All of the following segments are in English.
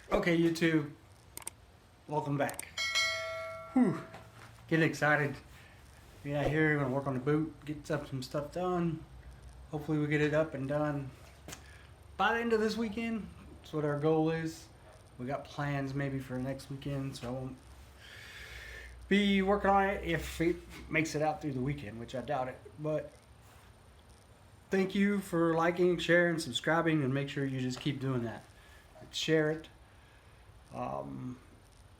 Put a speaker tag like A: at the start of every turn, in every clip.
A: Okay, YouTube, welcome back. Whew, getting excited. Be out here, gonna work on the boat, get some stuff done. Hopefully we get it up and done by the end of this weekend. That's what our goal is. We got plans maybe for next weekend, so I won't be working on it if it makes it out through the weekend, which I doubt it. But thank you for liking, sharing, subscribing, and make sure you just keep doing that. Share it.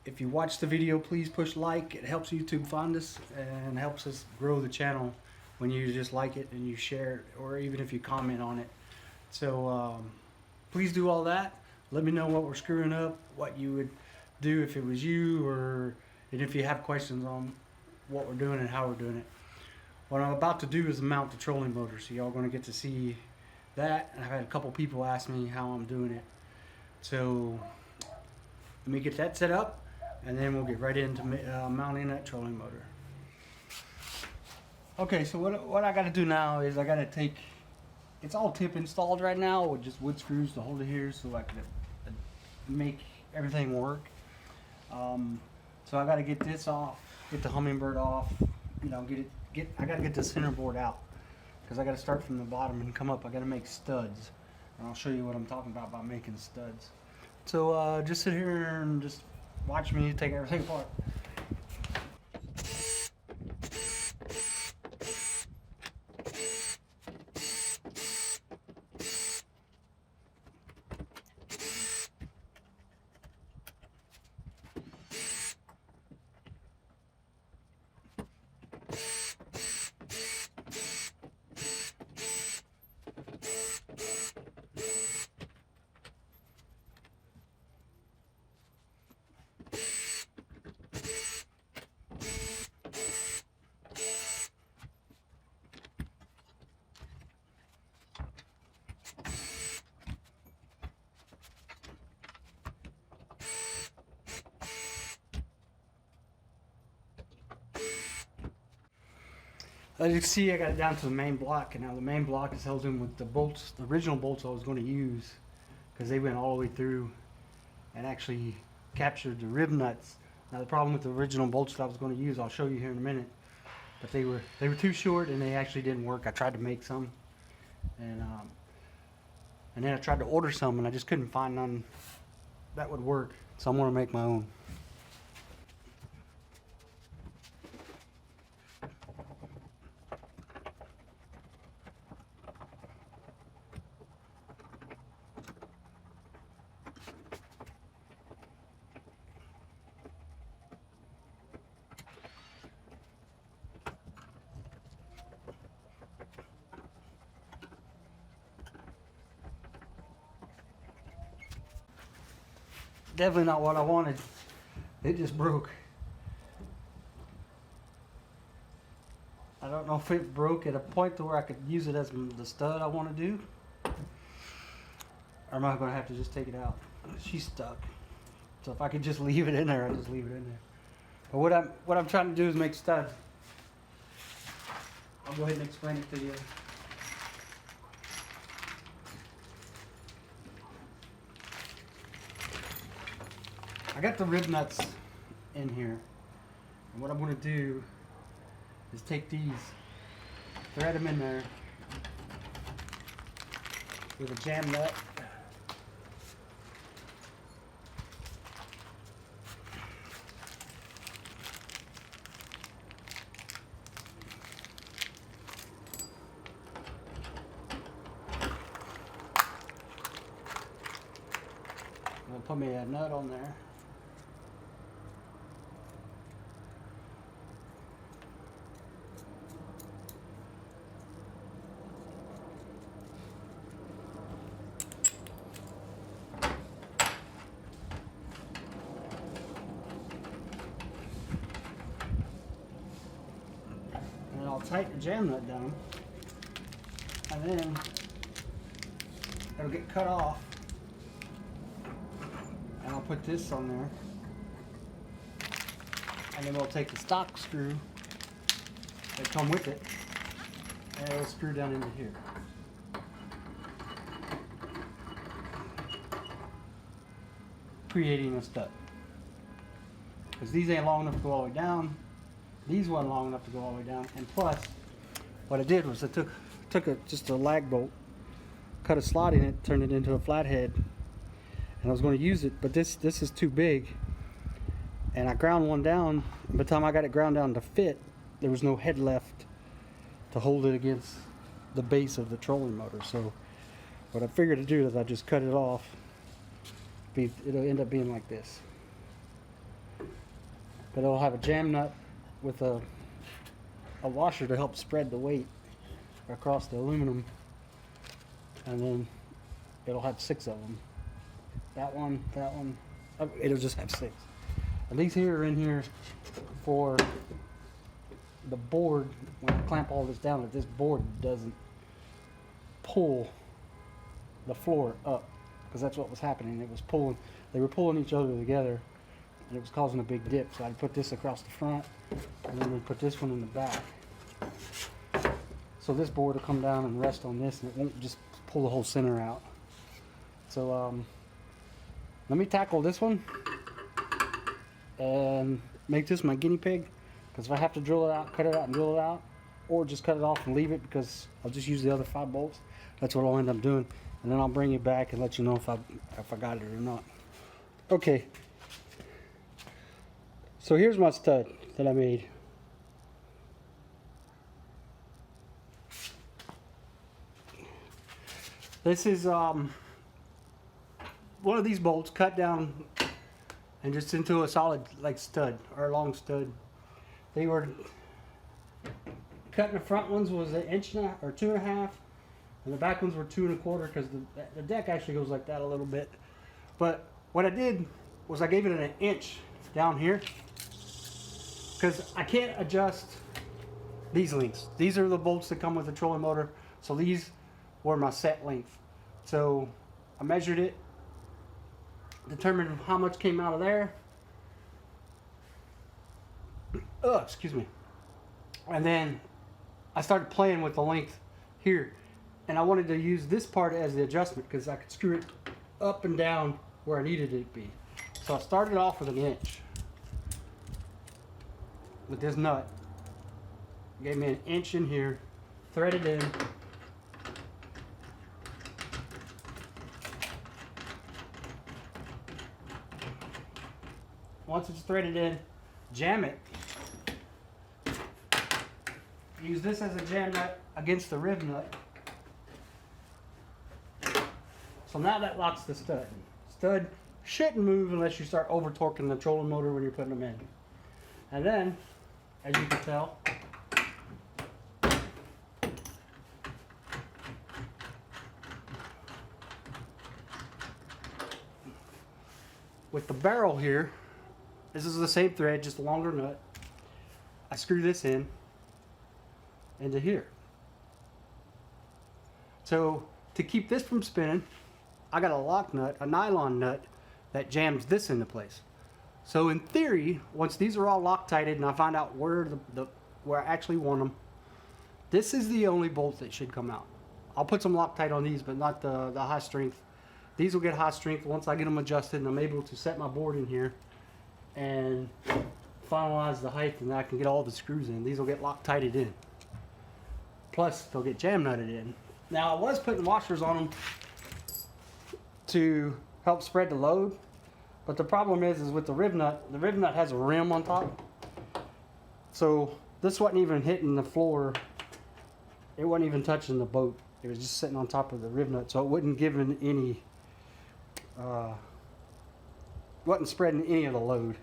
A: If you watch the video, please push like. It helps YouTube find us and helps us grow the channel when you just like it and you share it, or even if you comment on it. So please do all that. Let me know what we're screwing up, what you would do if it was you, and if you have questions on what we're doing and how we're doing it. What I'm about to do is mount the trolling motor, so y'all going to get to see that. And I've had a couple people ask me how I'm doing it. So let me get that set up, and then we'll get right into mounting that trolling motor. Okay, so what I got to do now is I got to take, it's all tip installed right now with just wood screws to hold it here so I can make everything work. So I got to get this off, get the Humminbird off, you know, I got to get the center board out because I got to start from the bottom and come up. I got to make studs, and I'll show you what I'm talking about by making studs. So just sit here and just watch me take everything apart. As you can see, I got it down to the main block, and now the main block is held in with the bolts, the original bolts I was going to use, because they went all the way through and actually captured the rib nuts. Now the problem with the original bolts that I was going to use, I'll show you here in a minute, but they were too short and they actually didn't work. I tried to make some, and then I tried to order some, and I just couldn't find none that would work. So I'm going to make my own. Definitely not what I wanted. It just broke. I don't know if it broke at a point to where I could use it as the stud I want to do, or am I going to have to just take it out? She's stuck. So if I could just leave it in there, I'll just leave it in there. But what I'm trying to do is make studs. I'll go ahead and explain it to you. I got the rib nuts in here, and what I'm going to do is take these, thread them in there with a jam nut. I'll put me a nut on there. I'll tighten the jam nut down, and then it'll get cut off, and I'll put this on there, and then we'll take the stock screw that come with it, and it'll screw down into here. creating a stud. Because these ain't long enough to go all the way down. These weren't long enough to go all the way down. And plus, what I did was I took just a lag bolt, cut a slot in it, turned it into a flathead, and I was going to use it, but this is too big. And I ground one down. By the time I got it ground down to fit, there was no head left to hold it against the base of the trolling motor. So what I figured to do is I just cut it off. It'll end up being like this. But it'll have a jam nut with a washer to help spread the weight across the aluminum. And then it'll have 6 of them. That one. It'll just have 6. And these here are in here for the board. When I clamp all this down, that this board doesn't pull the floor up, because that's what was happening. It was pulling. They were pulling each other together, and it was causing a big dip. So I'd put this across the front, and then we'd put this one in the back. So this board will come down and rest on this, and it won't just pull the whole center out. So let me tackle this one and make this my guinea pig, because if I have to drill it out, cut it out and drill it out, or just cut it off and leave it, because I'll just use the other 5 bolts, that's what I'll end up doing. And then I'll bring it back and let you know if I got it or not. Okay, so here's my stud that I made. This is one of these bolts cut down and just into a solid like stud, or a long stud. They were cutting, the front ones was 1.5 inches or 2.5, and the back ones were 2 1/4, because the deck actually goes like that a little bit. But what I did was I gave it 1 inch down here, because I can't adjust these lengths. These are the bolts that come with the trolling motor, so these were my set length. So I measured it, determined how much came out of there. Excuse me. And then I started playing with the length here, and I wanted to use this part as the adjustment, because I could screw it up and down where I needed it to be. So I started off with 1 inch with this nut. Gave me 1 inch in here, threaded in. Once it's threaded in, jam it. Use this as a jam nut against the rib nut. So now that locks the stud. Stud shouldn't move unless you start over torquing the trolling motor when you're putting them in. And then, as you can tell, with the barrel here, this is the same thread, just a longer nut. I screw this in into here. So to keep this from spinning, I got a lock nut, a nylon nut, that jams this into place. So in theory, once these are all Loctited and I find out where where I actually want them, this is the only bolt that should come out. I'll put some Loctite on these, but not the high strength. These will get high strength once I get them adjusted and I'm able to set my board in here and finalize the height, and I can get all the screws in. These will get Loctited in. Plus, they'll get jam nutted in. Now, I was putting washers on them to help spread the load, but the problem is with the rib nut has a rim on top. So this wasn't even hitting the floor. It wasn't even touching the boat. It was just sitting on top of the rib nut, so it wasn't giving any, wasn't spreading any of the load.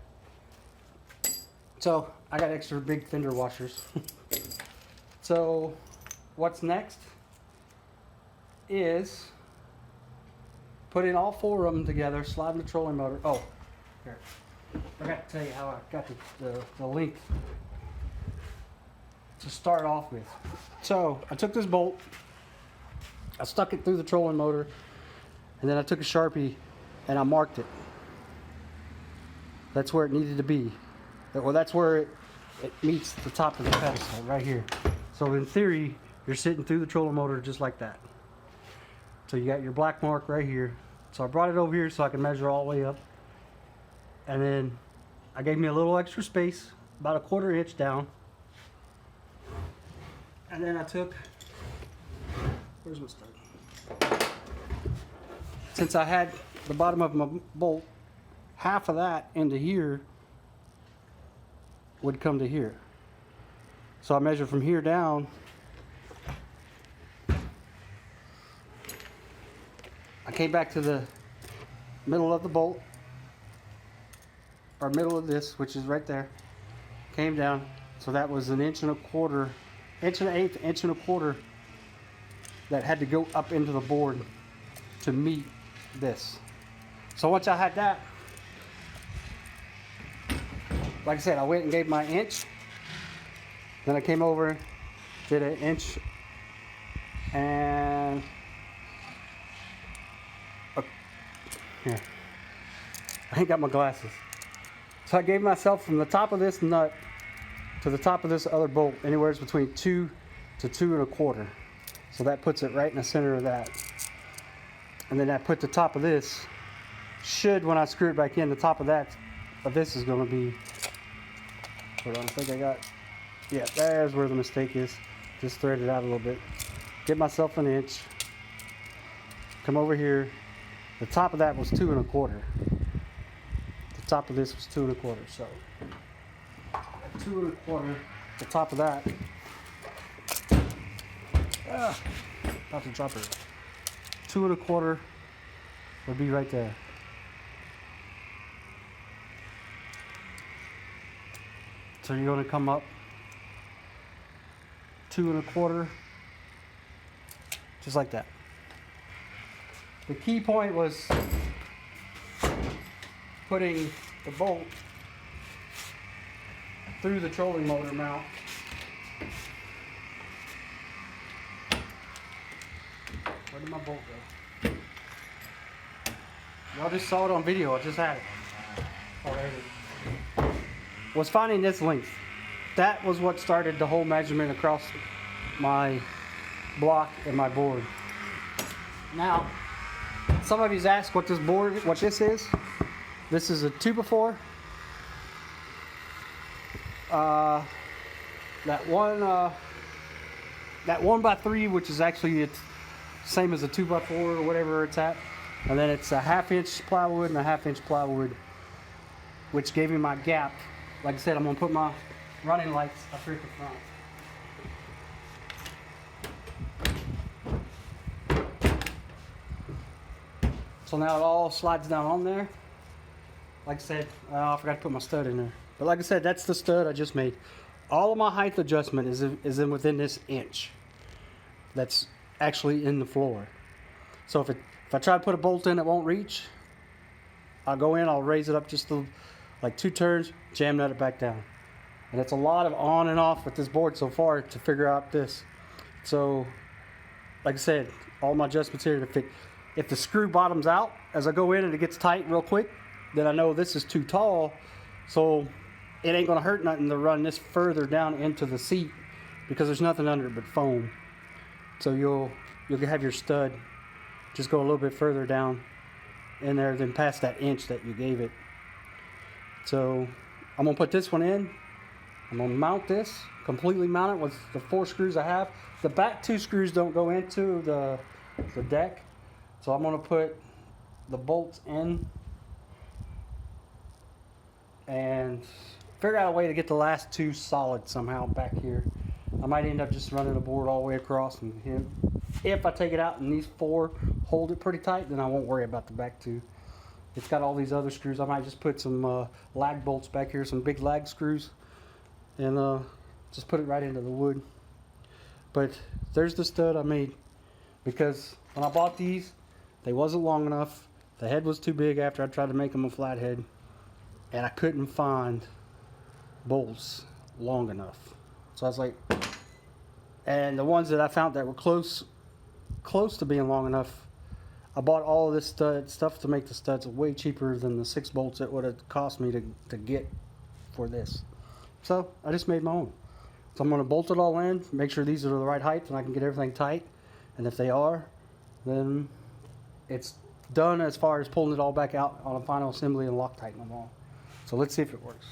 A: So I got extra big fender washers. So what's next is putting all 4 of them together, sliding the trolling motor. Oh, here. I forgot to tell you how I got the length to start off with. So I took this bolt, I stuck it through the trolling motor, and then I took a Sharpie and I marked it. That's where it needed to be. Well, that's where it meets the top of the pedestal, right here. So in theory, you're sitting through the trolling motor just like that. So you got your black mark right here. So I brought it over here so I can measure all the way up. And then I gave me a little extra space, about a 1/4 inch down. And then I took, where's my stud? Since I had the bottom of my bolt, half of that into here would come to here. So I measured from here down. I came back to the middle of the bolt, or middle of this, which is right there. Came down, so that was 1.25 inches, 1.8 inches, 1.25 that had to go up into the board to meet this. So once I had that, like I said, I went and gave my inch. Then I came over, did 1 inch and here. I ain't got my glasses. So I gave myself from the top of this nut to the top of this other bolt anywhere between 2 to 2.25. So that puts it right in the center of that. And then I put the top of this, when I screw it back in, the top of that, of this is going to be, hold on, I think I got, yeah, there's where the mistake is. Just thread it out a little bit. Get myself 1 inch. Come over here. The top of that was 2.25. The top of this was 2.25. So 2.25. The top of that. About to drop it. 2.25 would be right there. So you're going to come up 2.25, just like that. The key point was putting the bolt through the trolling motor mount. Where did my bolt go? Y'all just saw it on video. I just had it. Oh, there it is. Was finding this length. That was what started the whole measurement across my block and my board. Now, some of you's asked what this is. This is a 2x4. That 1x3, which is actually it's same as a 2x4 or whatever it's at. And then it's a 1/2 inch plywood and a 1/2 inch plywood, which gave me my gap. Like I said, I'm gonna put my running lights up here at the front. So now it all slides down on there. Like I said, I forgot to put my stud in there. But like I said, that's the stud I just made. All of my height adjustment is within this inch. That's actually in the floor. So if I try to put a bolt in that won't reach, I'll go in, I'll raise it up just like 2 turns, jam nut it back down. And it's a lot of on and off with this board so far to figure out this. So, like I said, all my adjustments here to fit. If the screw bottoms out as I go in and it gets tight real quick, then I know this is too tall, so it ain't gonna hurt nothing to run this further down into the seat because there's nothing under it but foam. So you'll have your stud just go a little bit further down in there than past that inch that you gave it. So I'm gonna put this one in. I'm gonna mount this, completely mount it with the 4 screws I have. The back 2 screws don't go into the deck. So I'm gonna put the bolts in and figure out a way to get the last 2 solid somehow back here. I might end up just running the board all the way across, and if I take it out and these 4 hold it pretty tight, then I won't worry about the back 2. It's got all these other screws. I might just put some lag bolts back here, some big lag screws, and just put it right into the wood. But there's the stud I made, because when I bought these, they wasn't long enough. The head was too big after I tried to make them a flat head, and I couldn't find bolts long enough. So I was like, and the ones that I found that were close to being long enough, I bought all of this stuff to make the studs way cheaper than the 6 bolts it would have cost me to get for this. So I just made my own. So I'm going to bolt it all in, make sure these are the right height, and I can get everything tight. And if they are, then it's done as far as pulling it all back out on a final assembly and Loctiting them all. So let's see if it works.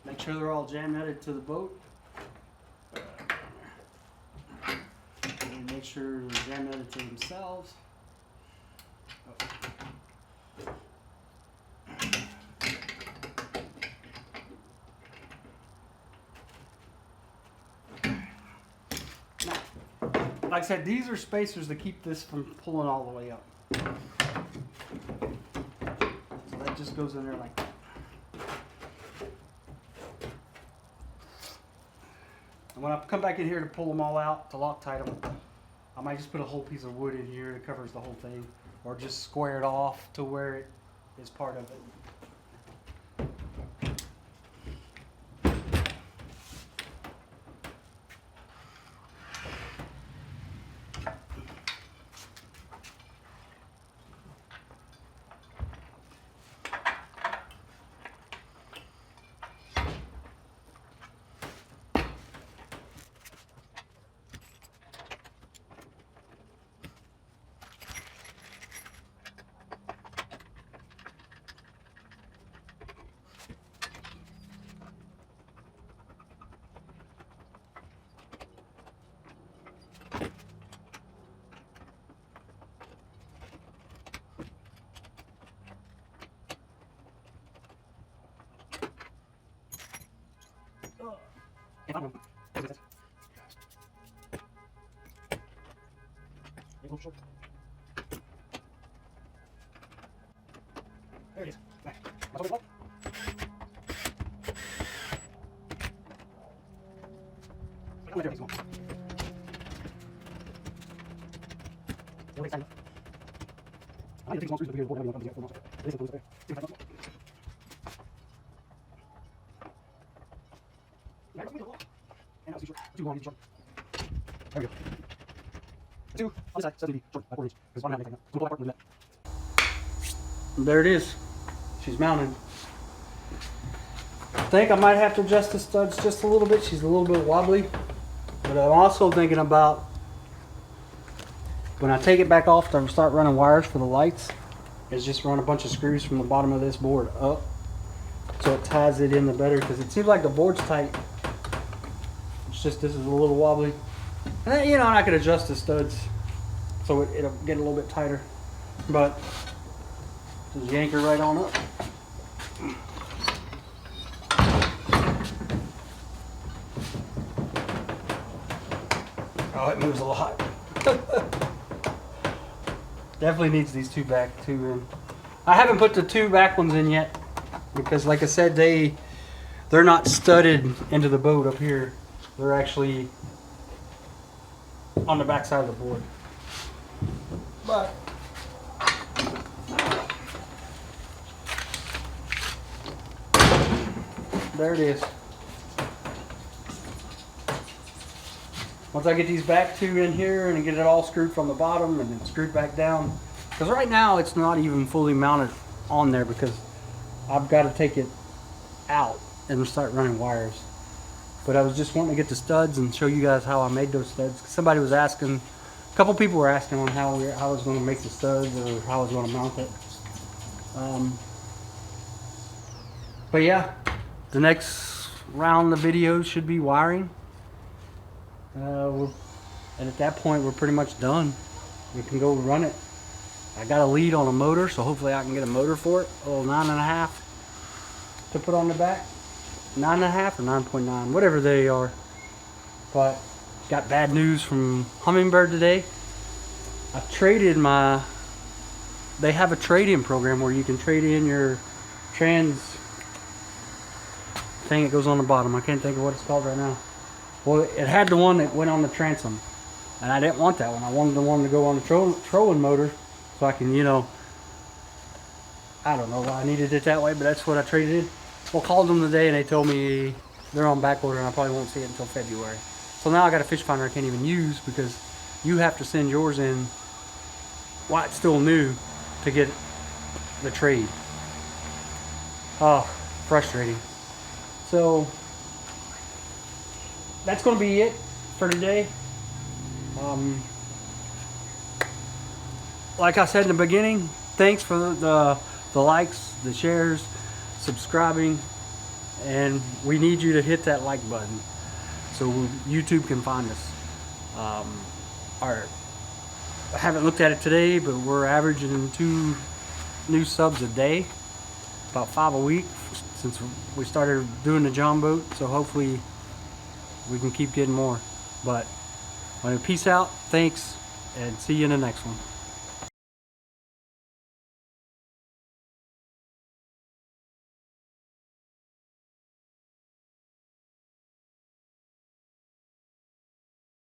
A: Make sure they're all jam netted to the boat. And make sure they're jam netted to themselves. Like I said, these are spacers to keep this from pulling all the way up. So that just goes in there like that. And when I come back in here to pull them all out, to Loctite them, I might just put a whole piece of wood in here that covers the whole thing, or just square it off to where it is part of it. There it is. Back. There it is. She's mounted. I think I might have to adjust the studs just a little bit. She's a little bit wobbly. But I'm also thinking about when I take it back off to start running wires for the lights, is just run a bunch of screws from the bottom of this board up so it ties it in the better, because it seems like the board's tight. It's just this is a little wobbly. And then, you know, I could adjust the studs so it'll get a little bit tighter. But just yank her right on up. Oh, it moves a lot. Definitely needs these two back two in. I haven't put the two back ones in yet because, like I said, they're not studded into the boat up here. They're actually on the back side of the board. But there it is. Once I get these back two in here and get it all screwed from the bottom and then screwed back down, because right now it's not even fully mounted on there because I've got to take it out and start running wires. But I was just wanting to get the studs and show you guys how I made those studs. Somebody was asking, a couple people were asking on how I was going to make the studs or how I was going to mount it. But yeah, the next round of videos should be wiring. And at that point we're pretty much done. We can go run it. I got a lead on a motor, so hopefully I can get a motor for it. A little 9.5 to put on the back. 9.5 or 9.9, whatever they are. But got bad news from Humminbird today. I traded my they have a trade-in program where you can trade in your trans thing that goes on the bottom. I can't think of what it's called right now. Well, it had the one that went on the transom, and I didn't want that one. I wanted the one to go on the trolling motor, so I can, you know, I don't know why I needed it that way, but that's what I traded in. Well, called them today, and they told me they're on back order, and I probably won't see it until February. So now I got a fish finder I can't even use because you have to send yours in while it's still new to get the trade. Oh, frustrating. So that's going to be it for today. Like I said in the beginning, thanks for the likes, the shares, subscribing, and we need you to hit that like button so YouTube can find us. I haven't looked at it today, but we're averaging 2 new subs a day, about 5 a week since we started doing the Jon Boat, so hopefully we can keep getting more. But peace out, thanks, and see you in the next one.